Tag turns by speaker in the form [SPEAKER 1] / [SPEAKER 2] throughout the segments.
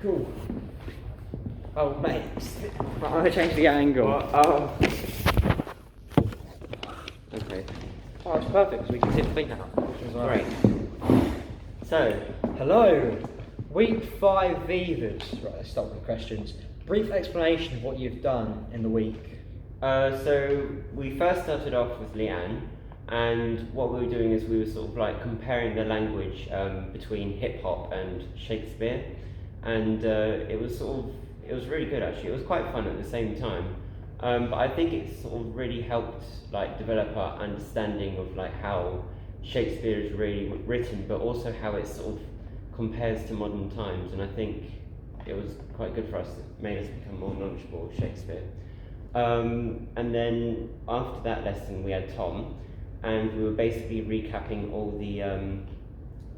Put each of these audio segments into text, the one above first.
[SPEAKER 1] Cool. Oh, mate. I'm going to change the angle.
[SPEAKER 2] Oh.
[SPEAKER 1] Okay. Oh, it's perfect because we can see the thing now.
[SPEAKER 2] Great. So,
[SPEAKER 1] hello. Week 5 VIVAs. Right, let's start with the questions. Brief explanation of what you've done in the week.
[SPEAKER 2] So we first started off with Leanne, and what we were doing is we were sort of like comparing the language between hip hop and Shakespeare, and it was really good actually. It was quite fun at the same time, but I think it sort of really helped like develop our understanding of like how Shakespeare is really written, but also how it sort of compares to modern times, and I think it was quite good for us. It made us become more knowledgeable of Shakespeare. And then after that lesson we had Tom, and we were basically recapping all the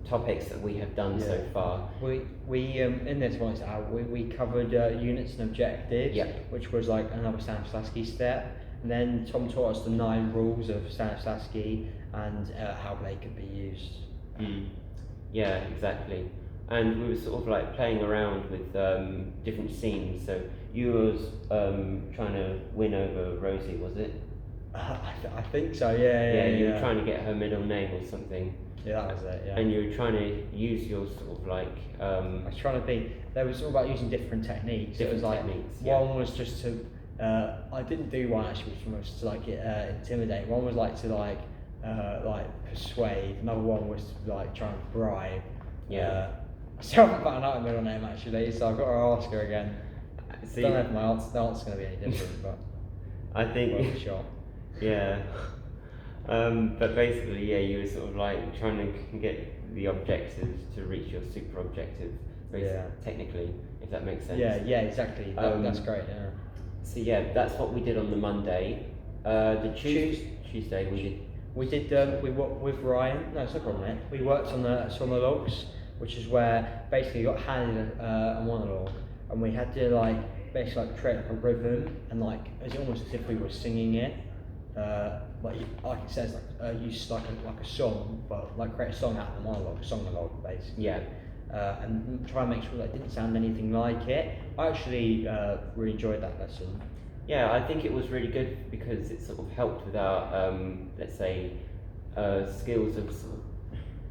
[SPEAKER 2] topics that we have done so far.
[SPEAKER 1] We in this one we covered units and objectives, which was like another Stanislavski step, and then Tom taught us the 9 rules of Stanislavski and how they could be used.
[SPEAKER 2] Yeah, exactly. And we were sort of like playing around with different scenes. So you was trying to win over Rosie, was it?
[SPEAKER 1] I think so. Yeah.
[SPEAKER 2] You were trying to get her middle name or something.
[SPEAKER 1] Yeah, that was it. Yeah.
[SPEAKER 2] And you were trying to use your sort of like.
[SPEAKER 1] I was trying to be. There was all about using different techniques. It was like one was just to. I didn't do one actually, which was to like intimidate. One was like to like persuade. Another one was to like try and bribe.
[SPEAKER 2] Yeah.
[SPEAKER 1] I still haven't found out her middle name actually, so I've got to ask her again. I don't know if my answer's going to be any different, but
[SPEAKER 2] I think
[SPEAKER 1] worth a shot.
[SPEAKER 2] Yeah. But basically, yeah, you were sort of like trying to get the objectives to reach your super objective, technically, if that makes sense.
[SPEAKER 1] Yeah, exactly. That's great. Yeah.
[SPEAKER 2] So yeah, that's what we did on the Monday. The Tuesday
[SPEAKER 1] we worked with Ryan. No, it's no problem, mate. We worked on the monologues, which is where basically you got handed a monologue, and we had to like basically like create like a rhythm, and like it's almost as if we were singing it. Like it says, like use like a song, but like create a song out of the monologue, a song monologue basically.
[SPEAKER 2] Yeah.
[SPEAKER 1] And try and make sure that it didn't sound anything like it. I actually really enjoyed that lesson.
[SPEAKER 2] Yeah, I think it was really good because it sort of helped with our, let's say, skills of sort of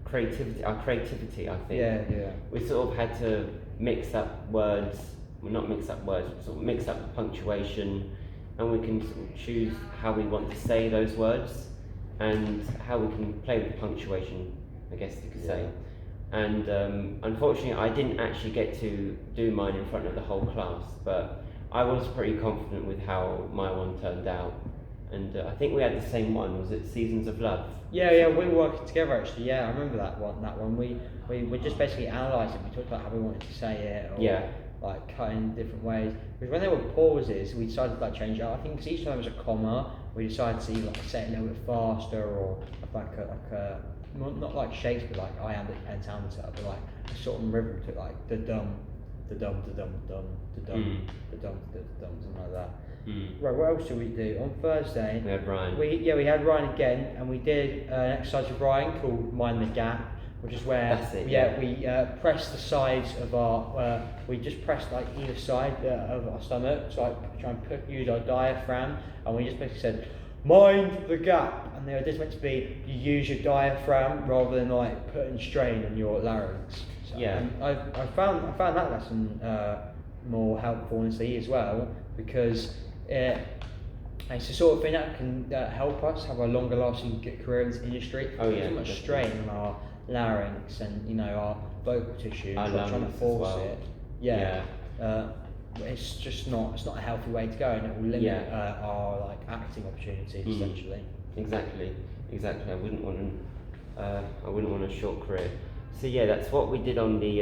[SPEAKER 2] creativity. Our creativity, I think.
[SPEAKER 1] Yeah.
[SPEAKER 2] We sort of had to mix up words. Well, not mix up words, but sort of mix up the punctuation, and we can sort of choose how we want to say those words, and how we can play with the punctuation, I guess you could say. And unfortunately, I didn't actually get to do mine in front of the whole class, but I was pretty confident with how my one turned out. And I think we had the same one. Was it Seasons of Love?
[SPEAKER 1] Yeah, we were working together actually. Yeah, I remember that one. We just basically analysed it. We talked about how we wanted to say it, or like cut in different ways. Because when there were pauses, we decided to like change it up. I think because each time there was a comma, we decided to like say it a little bit faster, or like a not like Shakespeare, like I am the pentameter, but like a sort of rhythm to like the dum, something like that. Right, what else did we do? On Thursday,
[SPEAKER 2] we had Ryan.
[SPEAKER 1] We had Ryan again, and we did an exercise with Ryan called Mind the Gap, which is where we press the sides of our. We just press like either side of our stomach, so like try and use our diaphragm, and we just basically said, mind the gap, and the idea is meant to be you use your diaphragm rather than like putting strain on your larynx. So, I found that lesson more helpful honestly as well, because it's the sort of thing that can help us have a longer lasting career in this industry. There's so much strain on our larynx and our vocal tissue, trying to force it. It's just not a healthy way to go, and it will limit our like acting opportunities essentially.
[SPEAKER 2] Exactly. I wouldn't want a short career. So yeah, that's what we did on the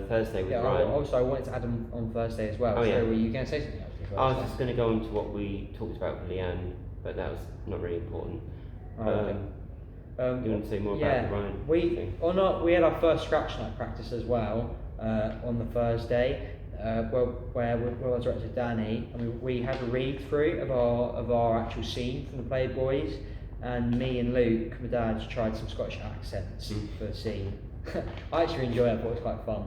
[SPEAKER 2] Thursday with Ryan.
[SPEAKER 1] Also, I wanted to add on Thursday as well. Were you going to say something else?
[SPEAKER 2] I was just going to go on to what we talked about with Leanne, but that was not really important. Do you want to say more about Ryan?
[SPEAKER 1] We had our first scratch night practice as well on the Thursday. Where I directed Danny, and we had a read through of our actual scene from the Playboys, and me and Luke, my dad, tried some Scottish accents for the scene. I actually enjoyed it. I thought it was quite fun.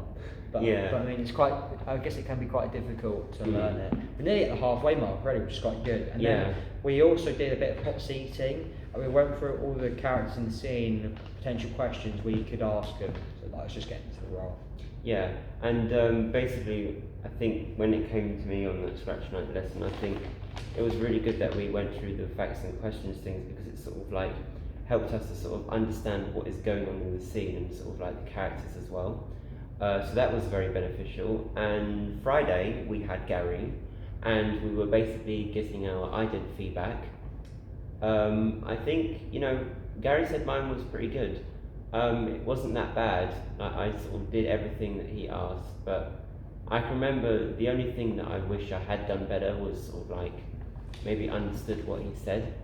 [SPEAKER 1] But I mean, it's quite. I guess it can be quite difficult to learn it. We're nearly at the halfway mark already, which is quite good. And then we also did a bit of hot seating. And we went through all the characters in the scene, potential questions we could ask them. So let's just get into the role.
[SPEAKER 2] Yeah, and basically, I think when it came to me on that Scratch Night lesson, I think it was really good that we went through the facts and questions things, because it sort of like helped us to sort of understand what is going on in the scene and sort of like the characters as well. So that was very beneficial. And Friday we had Gary, and we were basically getting our I did feedback. I think, you know, Gary said mine was pretty good. It wasn't that bad. I sort of did everything that he asked, but I can remember the only thing that I wish I had done better was sort of like maybe understood what he said.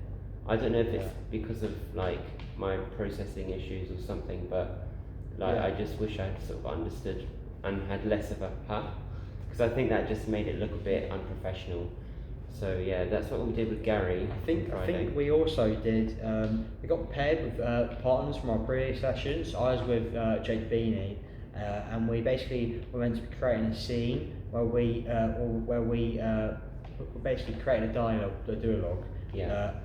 [SPEAKER 2] I don't know if it's because of like my processing issues or something, but like I just wish I had sort of understood and had less of a because I think that just made it look a bit unprofessional. So yeah, that's what we did with Gary.
[SPEAKER 1] I think we also did. We got paired with partners from our previous sessions. I was with Jake Beanie, and we went to be creating a scene where we basically created a duologue.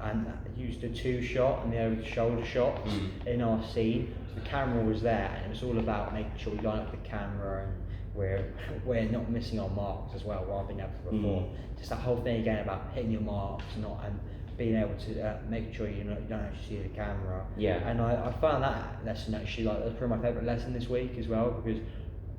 [SPEAKER 1] And used a 2-shot and the over-the-shoulder shots in our scene. So the camera was there, and it was all about making sure we line up the camera and we're not missing our marks as well, rather than able to perform. Just that whole thing again about hitting your marks and being able to make sure you don't actually see the camera. And I found that lesson actually that's probably my favourite lesson this week as well, because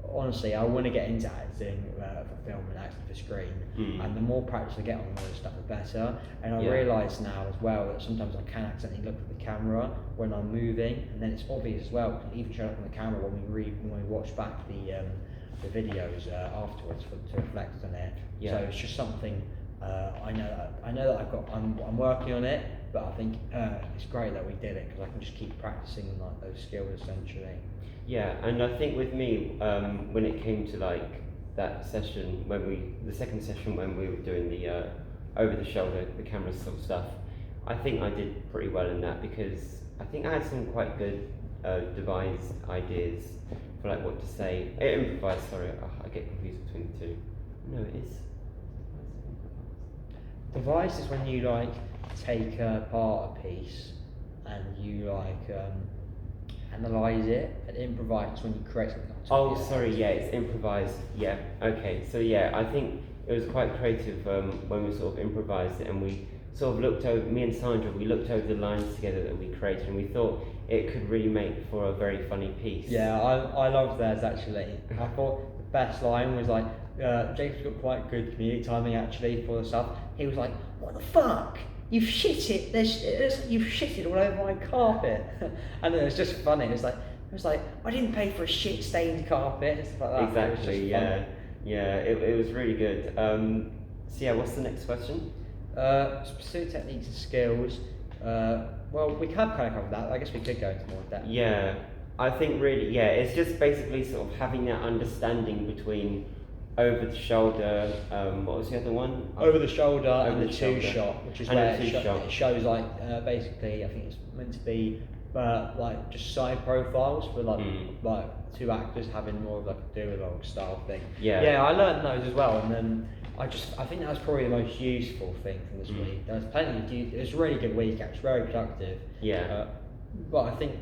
[SPEAKER 1] honestly I want to get into acting for film and acting for screen, and the more practice I get on all this stuff the better. And I realise now as well that sometimes I can accidentally look at the camera when I'm moving, and then it's obvious as well, it can even show up on the camera when we watch back the videos afterwards to reflect on it. So it's just something I know that I'm working on it, but I think it's great that we did it, because I can just keep practicing like those skills essentially.
[SPEAKER 2] Yeah, and I think with me, when it came to like that session, the second session when we were doing the over the shoulder, the camera sort of stuff, I think I did pretty well in that, because I think I had some quite good devised ideas for like what to say. Improvised, sorry, I get confused between the two. No, it is.
[SPEAKER 1] Devised is when you like take apart a piece and you like analyse it, and improvise when you create something.
[SPEAKER 2] Oh, sorry, yeah, it's improvised. Yeah, okay. So yeah, I think it was quite creative when we sort of improvised it, and we sort of looked over, me and Sandra, we looked over the lines together that we created, and we thought it could really make for a very funny piece.
[SPEAKER 1] Yeah, I loved theirs actually. I thought the best line was like, James got quite good comedic timing actually for the stuff. He was like, "What the fuck? You've shit it. You've shitted all over my carpet," and it was just funny. It was like I didn't pay for a shit-stained carpet and stuff like that.
[SPEAKER 2] Exactly. Yeah. It was really good. So yeah, what's the next question?
[SPEAKER 1] Specific techniques and skills. Well, we have kind of covered that. I guess we could go into more depth.
[SPEAKER 2] Yeah, I think really, it's just basically sort of having that understanding between over the shoulder. What was the other one?
[SPEAKER 1] Over the shoulder and the 2-shot, which is
[SPEAKER 2] and
[SPEAKER 1] where it shows like basically, I think it's meant to be like just side profiles for like two actors having more of like a duologue style thing. Yeah, I learned those as well, and then I think that was probably the most useful thing from this week. There was plenty. It was a really good week, actually, very productive. But I think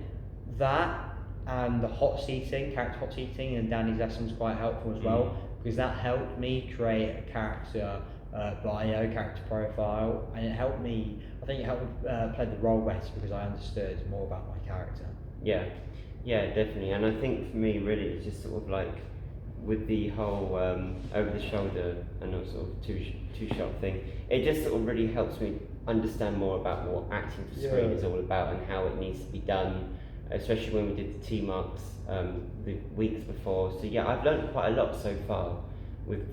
[SPEAKER 1] that and the character hot seating, and Danny's lesson was quite helpful as well, because that helped me create a character bio, character profile, and it helped me. I think it helped me play the role better, because I understood more about my character.
[SPEAKER 2] Yeah, definitely. And I think for me, really, it's just sort of like with the whole over the shoulder and sort of two-shot thing, it just sort of really helps me understand more about what acting for screen is all about and how it needs to be done, especially when we did the T-marks the weeks before. So yeah, I've learned quite a lot so far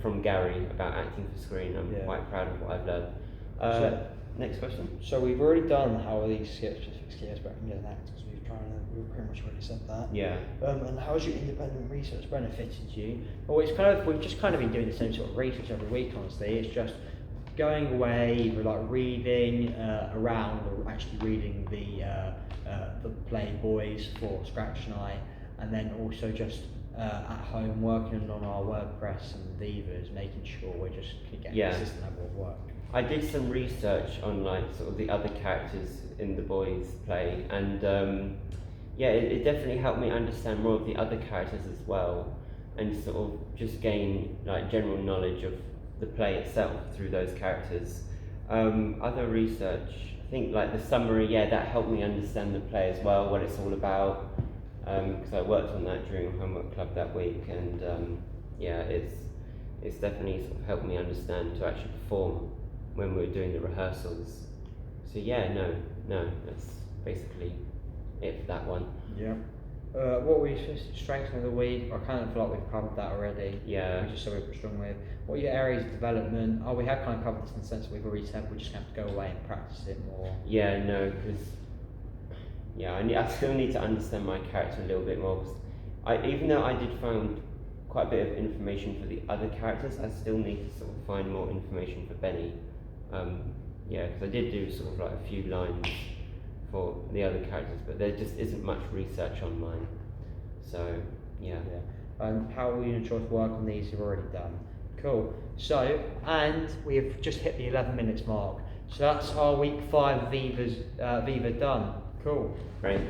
[SPEAKER 2] from Gary about acting for screen. I'm quite proud of what I've learned. Next question.
[SPEAKER 1] So we've already done how are these specific skills better than actors. We've pretty much already said that. And how has your independent research benefited you? Well, we've just kind of been doing the same sort of research every week. Honestly, it's just going away, either like reading around, or actually reading the Playboys for Scratch Night, and then also just at home working on our WordPress and Vivas, making sure we're just getting a consistent level of work.
[SPEAKER 2] I did some research on like sort of the other characters in the boys play, and it definitely helped me understand more of the other characters as well, and sort of just gain like general knowledge of the play itself through those characters. Other research, I think like the summary, that helped me understand the play as well, what it's all about, because I worked on that during Homework Club that week, and it's definitely sort of helped me understand to actually perform when we were doing the rehearsals. So that's basically it for that one.
[SPEAKER 1] Yeah. What were your strengths of the week? I kind of feel like we've covered that already.
[SPEAKER 2] Yeah.
[SPEAKER 1] Which is something we're strong with. What are your areas of development? We have kind of covered this in the sense that we've already said we just have to go away and practice it more.
[SPEAKER 2] Yeah, no, because I still need to understand my character a little bit more. Cause even though I did find quite a bit of information for the other characters, I still need to sort of find more information for Benny. Because I did do sort of like a few lines for the other characters, but there just isn't much research on mine. So
[SPEAKER 1] how will you enjoy to work on these you've already done? Cool. So, and we've just hit the 11 minutes mark. So that's our week 5 Viva done. Cool.
[SPEAKER 2] Great.